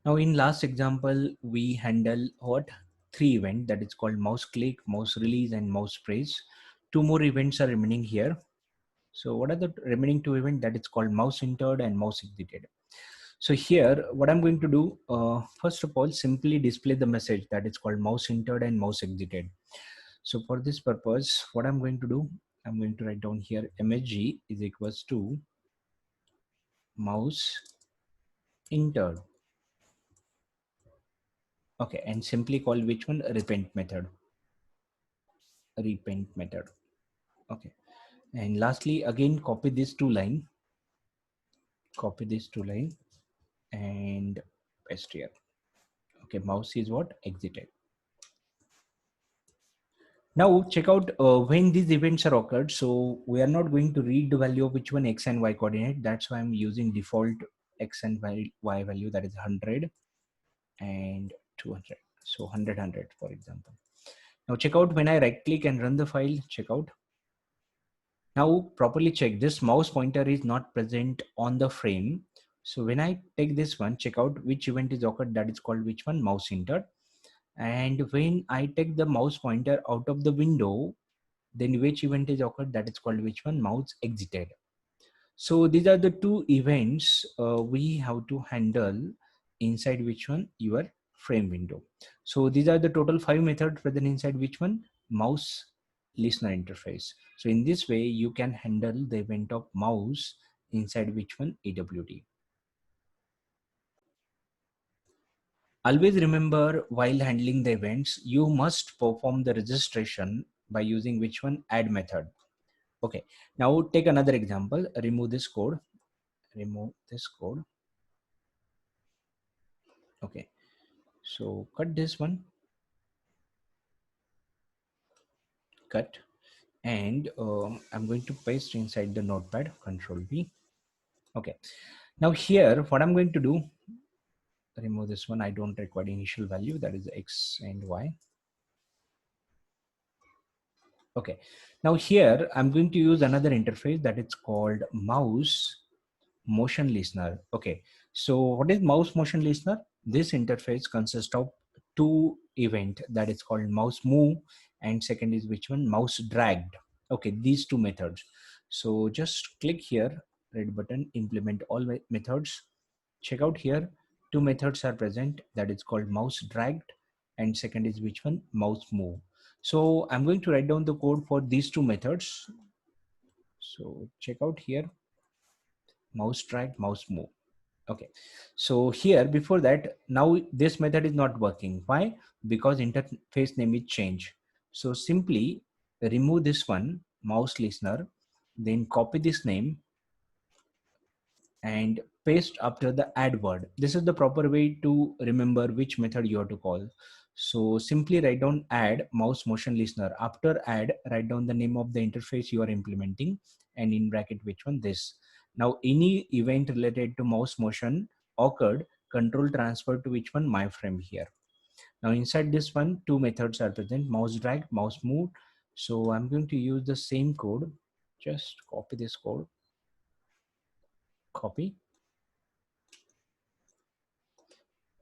Now in last example, we handle what? Three events, that is called mouse click, mouse release, and mouse press. Two more events are remaining here. So what are the remaining two events? That is called mouse entered and mouse exited. So here, what I'm going to do, first of all, simply display the message that is called mouse entered and mouse exited. So for this purpose, what I'm going to do, I'm going to write down here msg is equals to mouse entered. Okay, and simply call which one? Repent method. Repent method. Okay, and lastly, again copy this two line. Copy this two line and paste here. Okay, mouse is what? Exited. Now check out when these events are occurred. So we are not going to read the value of which one x and y coordinate. That's why I'm using default x and y value, that is 100 and 200. So 100, for example. Now check out when I right click and run the file, check out. Now properly check, this mouse pointer is not present on the frame. So when I take this one, check out which event is occurred, that is called which one? Mouse entered. And when I take the mouse pointer out of the window, then which event is occurred, that is called which one? Mouse exited. So these are the two events we have to handle inside which one? Your frame window. So these are the total 5 methods present inside which one? Mouse listener interface. So in this way you can handle the event of mouse inside which one? AWT. Always remember, while handling the events, you must perform the registration by using which one? Add method. Okay, now take another example. Remove this code. Remove this code. Okay, so cut this one. Cut. And I'm going to paste inside the notepad. Control V. Okay, now here what I'm going to do, remove this one. I don't require initial value, that is x and y. Okay, now here I'm going to use another interface that is called mouse motion listener. Okay, so what is mouse motion listener? This interface consists of two event, that is called mouse move, and second is which one? Mouse dragged. Okay, these two methods. So just click here, red button, implement all methods. Check out here, two methods are present, that is called mouse dragged, and second is which one? Mouse move. So I'm going to write down the code for these two methods. So check out here, mouse drag, mouse move. Okay, so here before that, now this method is not working. Why? Because interface name is changed. So simply remove this one, mouse listener, then copy this name and paste after the add word. This is the proper way to remember which method you have to call. So simply write down add mouse motion listener. After add, write down the name of the interface you are implementing, and in bracket which one? This. Now any event related to mouse motion occurred, control transfer to which one? My frame here. Now inside this one, two methods are present, mouse drag, mouse move. So I'm going to use the same code. Just copy this code, copy,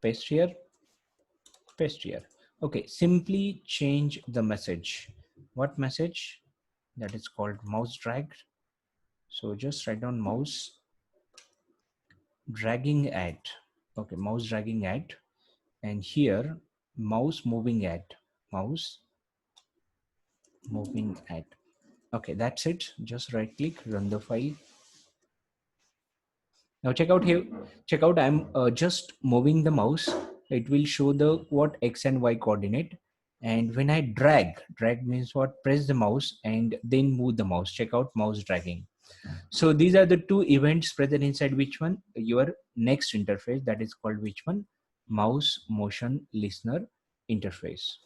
paste here, paste here. Okay, simply change the message. What message? That is called mouse drag. So just write down mouse dragging at. Okay, mouse dragging at, and here mouse moving at. Mouse moving at. Okay, that's it. Just right click, run the file. Now check out here. Check out, I'm just moving the mouse. It will show the what x and y coordinate. And when I drag means what? Press the mouse and then move the mouse. Check out mouse dragging. So these are the two events present inside which one? Your next interface, that is called which one? Mouse motion listener interface.